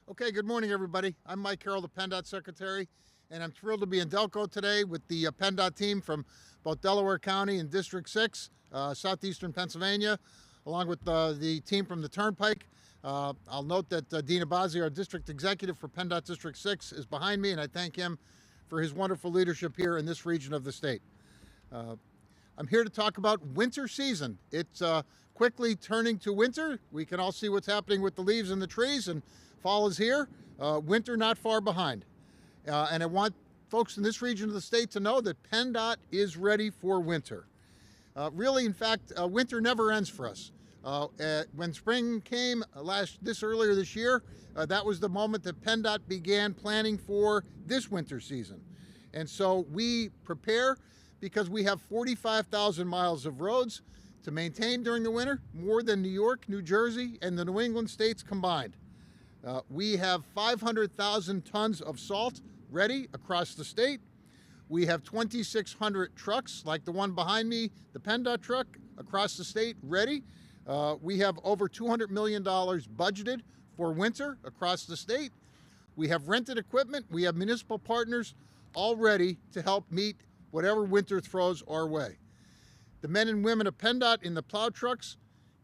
Okay, good morning, everybody. I'm Mike Carroll, the PennDOT Secretary, and I'm thrilled to be in Delco today with the PennDOT team from both Delaware County and District 6, southeastern Pennsylvania, along with the team from the Turnpike. I'll note that Dean Abbasi, our District Executive for PennDOT District 6, is behind me, and I thank him for his wonderful leadership here in this region of the state. I'm here to talk about winter season. It's quickly turning to winter. We can all see what's happening with the leaves and the trees, and fall is here. Winter not far behind. And I want folks in this region of the state to know that PennDOT is ready for winter. Really, in fact, winter never ends for us. When spring came earlier this year, that was the moment that PennDOT began planning for this winter season. And so we prepare because we have 45,000 miles of roads to maintain during the winter, more than New York, New Jersey, and the New England states combined. We have 500,000 tons of salt ready across the state. We have 2,600 trucks like the one behind me, the PennDOT truck, across the state ready. We have over $200 million budgeted for winter across the state. We have rented equipment. We have municipal partners all ready to help meet whatever winter throws our way. The men and women of PennDOT in the plow trucks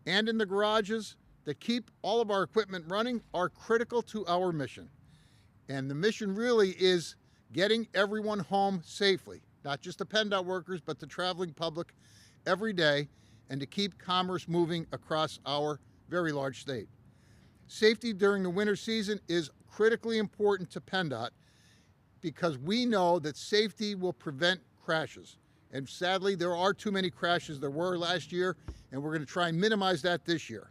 and in the garages that keep all of our equipment running are critical to our mission. And the mission really is getting everyone home safely, not just the PennDOT workers, but the traveling public every day, and to keep commerce moving across our very large state. Safety during the winter season is critically important to PennDOT because we know that safety will prevent crashes. And sadly, there are too many crashes there were last year, and we're going to try and minimize that this year.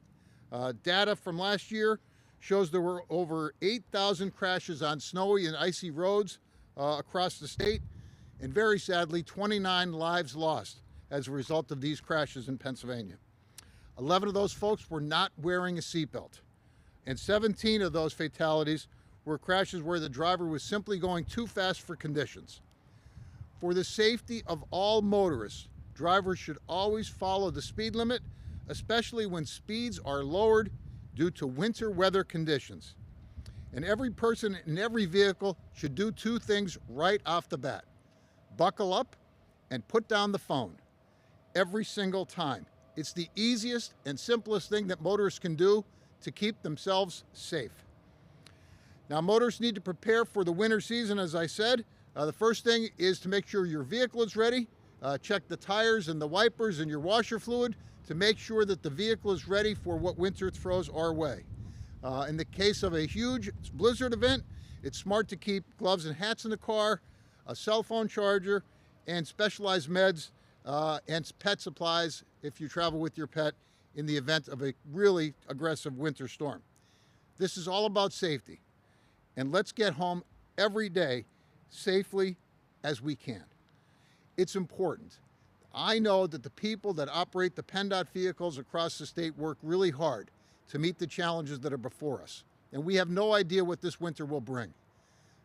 Data from last year shows there were over 8,000 crashes on snowy and icy roads across the state, and very sadly, 29 lives lost as a result of these crashes in Pennsylvania. 11 of those folks were not wearing a seatbelt, and 17 of those fatalities were crashes where the driver was simply going too fast for conditions. For the safety of all motorists, drivers should always follow the speed limit, especially when speeds are lowered due to winter weather conditions. And every person in every vehicle should do two things right off the bat: buckle up and put down the phone every single time. It's the easiest and simplest thing that motorists can do to keep themselves safe. Now, motorists need to prepare for the winter season, as I said. The first thing is to make sure your vehicle is ready. Check the tires and the wipers and your washer fluid to make sure that the vehicle is ready for what winter throws our way. In the case of a huge blizzard event, it's smart to keep gloves and hats in the car, a cell phone charger, and specialized meds and pet supplies if you travel with your pet in the event of a really aggressive winter storm. This is all about safety, and let's get home every day safely as we can. It's important. I know that the people that operate the PennDOT vehicles across the state work really hard to meet the challenges that are before us, and we have no idea what this winter will bring.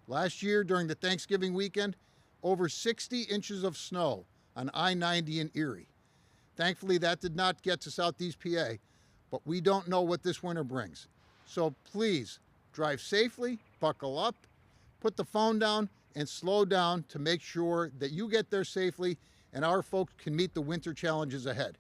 Last year, during the Thanksgiving weekend, over 60 inches of snow on I-90 in Erie. Thankfully, that did not get to Southeast PA, but we don't know what this winter brings. So please, drive safely, buckle up, put the phone down, and slow down to make sure that you get there safely and our folks can meet the winter challenges ahead.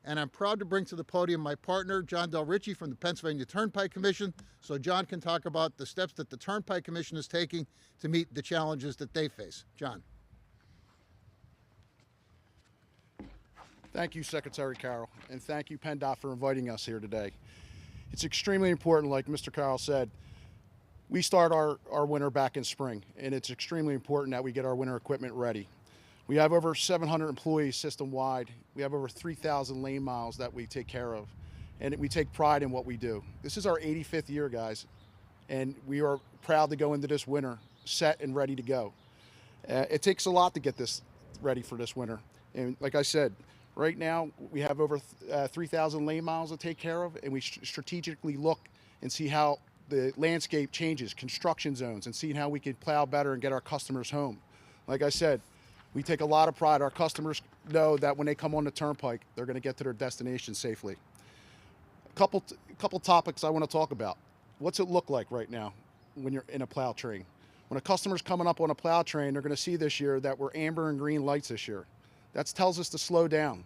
And I'm proud to bring to the podium my partner, John Del Ricci from the Pennsylvania Turnpike Commission, so John can talk about the steps that the Turnpike Commission is taking to meet the challenges that they face. John. Thank you, Secretary Carroll, and thank you, PennDOT, for inviting us here today. It's extremely important, like Mr. Carroll said, we start our winter back in spring, and it's extremely important that we get our winter equipment ready. We have over 700 employees system-wide. We have over 3,000 lane miles that we take care of, and we take pride in what we do. This is our 85th year, guys, and we are proud to go into this winter set and ready to go. It takes a lot to get this ready for this winter, and like I said, right now we have over 3,000 lane miles to take care of, and we strategically look and see how the landscape changes, construction zones, and seeing how we can plow better and get our customers home. Like I said, we take a lot of pride. Our customers know that when they come on the Turnpike, they're going to get to their destination safely. A couple topics I want to talk about. what's it look like right now when you're in a plow train? When a customer's coming up on a plow train, they're going to see this year that we're amber and green lights this year. That tells us to slow down.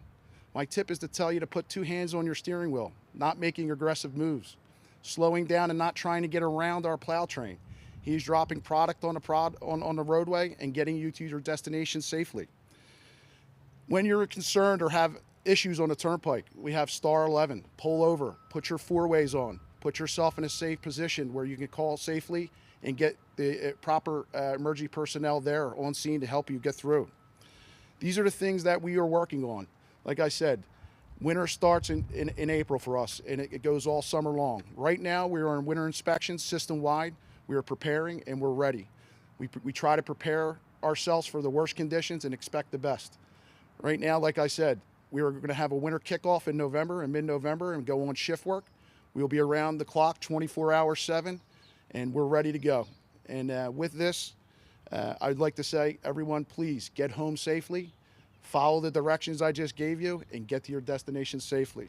My tip is to tell you to put 2 hands on your steering wheel, not making aggressive moves, slowing down and not trying to get around our plow train. He's dropping product on the roadway and getting you to your destination safely. When you're concerned or have issues on the turnpike, we have star 11, pull over, put your 4-ways on, put yourself in a safe position where you can call safely and get the proper emergency personnel there on scene to help you get through. These are the things that we are working on. Like I said, winter starts in April for us, and it goes all summer long. Right now, we are on winter inspections system-wide. We are preparing, and we're ready. We try to prepare ourselves for the worst conditions and expect the best. Right now, like I said, we are going to have a winter kickoff in November and mid-November and go on shift work. We'll be around the clock 24 hours 7, and we're ready to go. And with this, I'd like to say, everyone, please get home safely, follow the directions I just gave you, and get to your destination safely.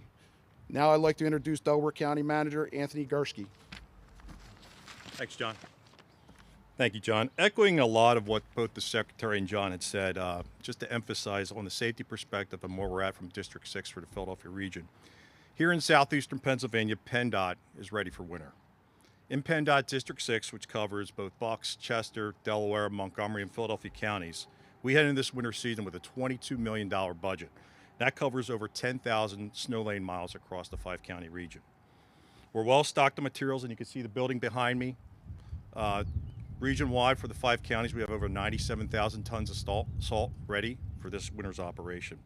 Now I'd like to introduce Delaware County Manager Anthony Gursky. Thanks, John. Thank you, John. Echoing a lot of what both the Secretary and John had said, just to emphasize on the safety perspective and where we're at from District 6 for the Philadelphia region. Here in southeastern Pennsylvania, PennDOT is ready for winter. In PennDOT District 6, which covers both Bucks, Chester, Delaware, Montgomery, and Philadelphia counties, we head into this winter season with a $22 million budget. That covers over 10,000 snow lane miles across the 5-county region. We're well stocked on materials, and you can see the building behind me. Region-wide for the 5 counties, we have over 97,000 tons of salt ready for this winter's operation.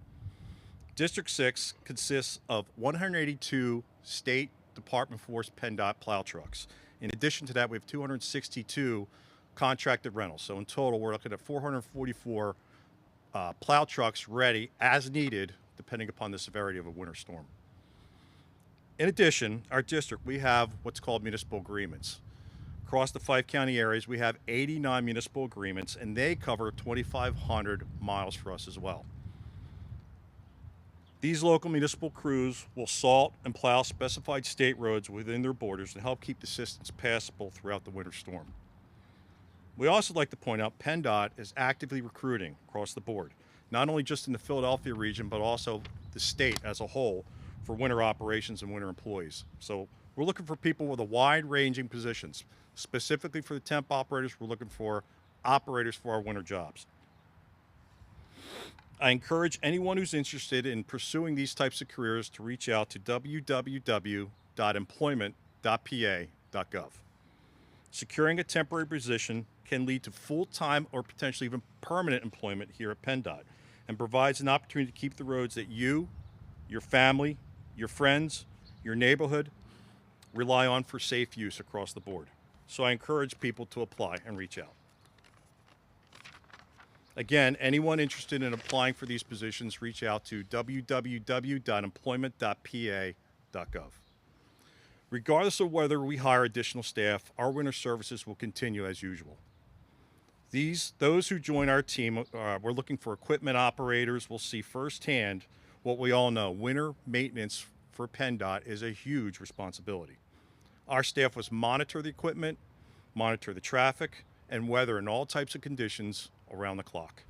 District 6 consists of 182 state Department Force PennDOT plow trucks. In addition to that, we have 262 contracted rentals. So in total, we're looking at 444 plow trucks ready as needed, depending upon the severity of a winter storm. In addition, our district, we have what's called municipal agreements. Across the 5 county areas, we have 89 municipal agreements, and they cover 2,500 miles for us as well. These local municipal crews will salt and plow specified state roads within their borders to help keep the systems passable throughout the winter storm. We also like to point out PennDOT is actively recruiting across the board, not only just in the Philadelphia region, but also the state as a whole for winter operations and winter employees. So we're looking for people with a wide-ranging positions. Specifically for the temp operators, we're looking for operators for our winter jobs. I encourage anyone who's interested in pursuing these types of careers to reach out to www.employment.pa.gov. Securing a temporary position can lead to full-time or potentially even permanent employment here at PennDOT and provides an opportunity to keep the roads that you, your family, your friends, your neighborhood rely on for safe use across the board. So I encourage people to apply and reach out. Again, anyone interested in applying for these positions, reach out to www.employment.pa.gov. Regardless of whether we hire additional staff, our winter services will continue as usual. Those who join our team, we're looking for equipment operators, will see firsthand what we all know. Winter maintenance for PennDOT is a huge responsibility. Our staff must monitor the equipment, monitor the traffic, and weather in all types of conditions around the clock.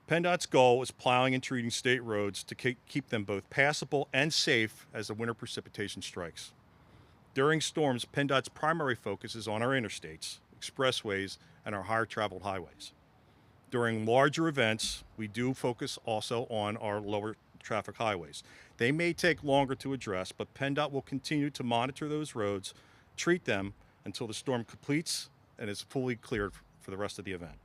PennDOT's goal is plowing and treating state roads to keep them both passable and safe as the winter precipitation strikes. During storms, PennDOT's primary focus is on our interstates, expressways, and our higher traveled highways. During larger events, we do focus also on our lower traffic highways. They may take longer to address, but PennDOT will continue to monitor those roads, treat them until the storm completes and is fully cleared for the rest of the event.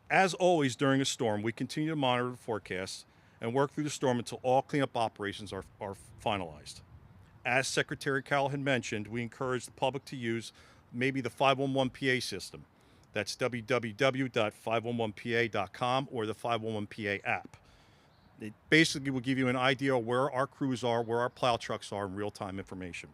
As always during a storm, we continue to monitor the forecasts and work through the storm until all cleanup operations are finalized. As Secretary Carroll had mentioned, we encourage the public to use maybe the 511 PA system. That's www.511pa.com or the 511 PA app. It basically will give you an idea of where our crews are, where our plow trucks are with real-time information.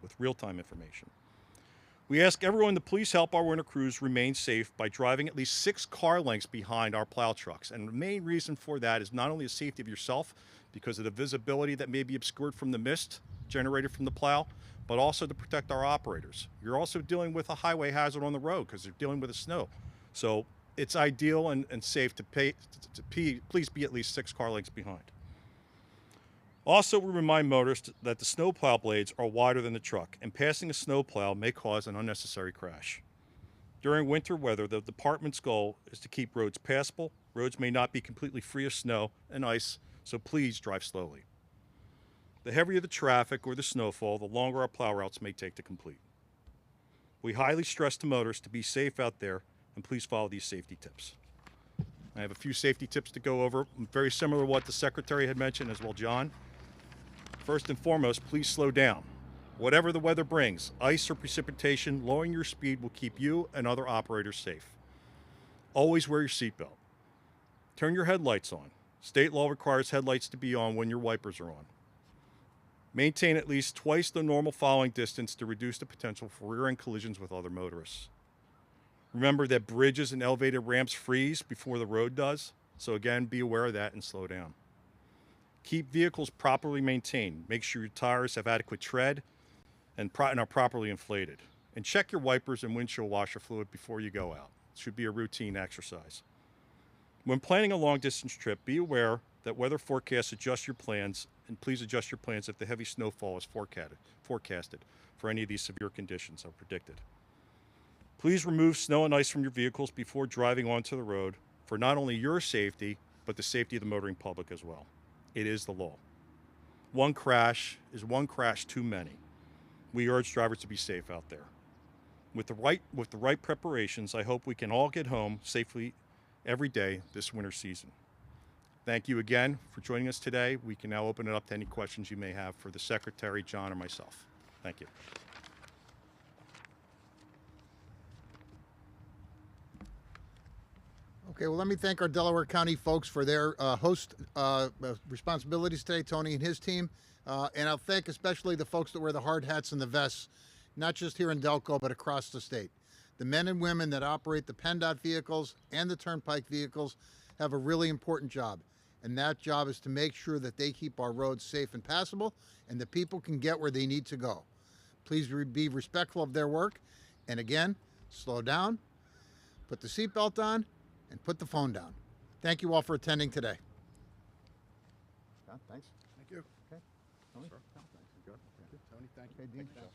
We ask everyone to please help our winter crews remain safe by driving at least 6 car lengths behind our plow trucks. And the main reason for that is not only the safety of yourself, because of the visibility that may be obscured from the mist generated from the plow, but also to protect our operators. You're also dealing with a highway hazard on the road because you're dealing with the snow. So it's ideal and safe to please be at least 6 car lengths behind. Also, we remind motorists that the snowplow blades are wider than the truck, and passing a snowplow may cause an unnecessary crash. During winter weather, the department's goal is to keep roads passable. Roads may not be completely free of snow and ice, so please drive slowly. The heavier the traffic or the snowfall, the longer our plow routes may take to complete. We highly stress to motorists to be safe out there, and please follow these safety tips. I have a few safety tips to go over, very similar to what the Secretary had mentioned as well, John. First and foremost, please slow down. Whatever the weather brings, ice or precipitation, lowering your speed will keep you and other operators safe. Always wear your seatbelt. Turn your headlights on. State law requires headlights to be on when your wipers are on. Maintain at least twice the normal following distance to reduce the potential for rear-end collisions with other motorists. Remember that bridges and elevated ramps freeze before the road does, so again, be aware of that and slow down. Keep vehicles properly maintained. Make sure your tires have adequate tread and are properly inflated. And check your wipers and windshield washer fluid before you go out. It should be a routine exercise. When planning a long-distance trip, be aware that weather forecasts adjust your plans, and please adjust your plans if the heavy snowfall is forecasted for any of these severe conditions are predicted. Please remove snow and ice from your vehicles before driving onto the road for not only your safety, but the safety of the motoring public as well. It is the law. One crash is one crash too many. We urge drivers to be safe out there. With the right preparations, I hope we can all get home safely every day this winter season. Thank you again for joining us today. We can now open it up to any questions you may have for the Secretary, John, or myself. Thank you. Okay, well, let me thank our Delaware County folks for their host responsibilities today, Tony and his team. And I'll thank especially the folks that wear the hard hats and the vests, not just here in Delco, but across the state. The men and women that operate the PennDOT vehicles and the Turnpike vehicles have a really important job. And that job is to make sure that they keep our roads safe and passable and that people can get where they need to go. Please be respectful of their work. And again, slow down, put the seatbelt on, and put the phone down. Thank you all for attending today. John, thanks. Thank you. Okay. Tony? Sure. Thanks. Good. Thank you. Tony, thank you. Okay, Dean. Thank you.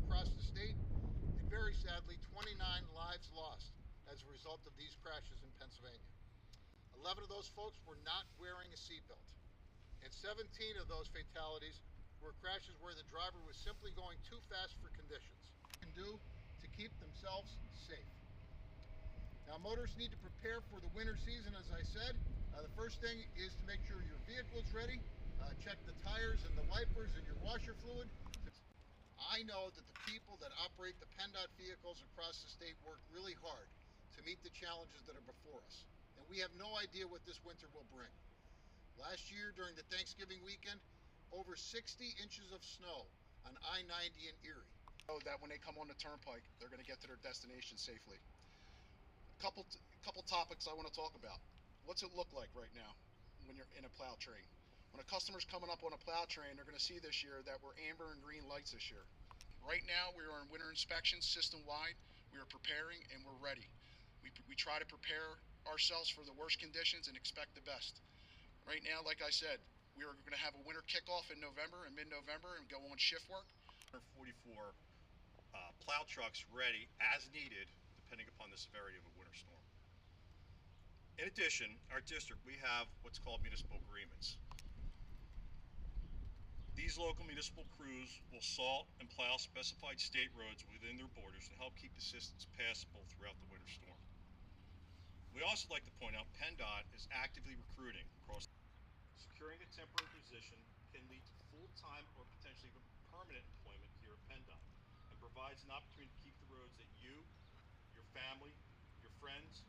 Across the state, and very sadly, 29 lives lost as a result of these crashes in Pennsylvania. 11 of those folks were not wearing a seatbelt. And 17 of those fatalities were crashes where the driver was simply going too fast for conditions. Can do to keep themselves safe. Now, motorists need to prepare for the winter season, as I said. The first thing is to make sure your vehicle is ready. Check the tires and the wipers and your washer fluid. I know that the people that operate the PennDOT vehicles across the state work really hard to meet the challenges that are before us. And we have no idea what this winter will bring. Last year, during the Thanksgiving weekend, over 60 inches of snow on I-90 in Erie. Know that when they come on the Turnpike, they're going to get to their destination safely. Couple topics I want to talk about. What's it look like right now when you're in a plow train? When a customer's coming up on a plow train, they're going to see this year that we're amber and green lights this year. Right now, we are on winter inspection system-wide. We are preparing and we're ready. We try to prepare ourselves for the worst conditions and expect the best. Right now, like I said, we are going to have a winter kickoff in November and mid-November and go on shift work. 44 plow trucks ready as needed, depending upon the severity of a winter storm. In addition, our district, we have what's called municipal agreements. These local municipal crews will salt and plow specified state roads within their borders to help keep the systems passable throughout the winter storm. We also like to point out PennDOT is actively recruiting across. Securing a temporary position can lead to full-time or potentially even permanent employment here at PennDOT and provides an opportunity to keep the roads that you, your family, your friends,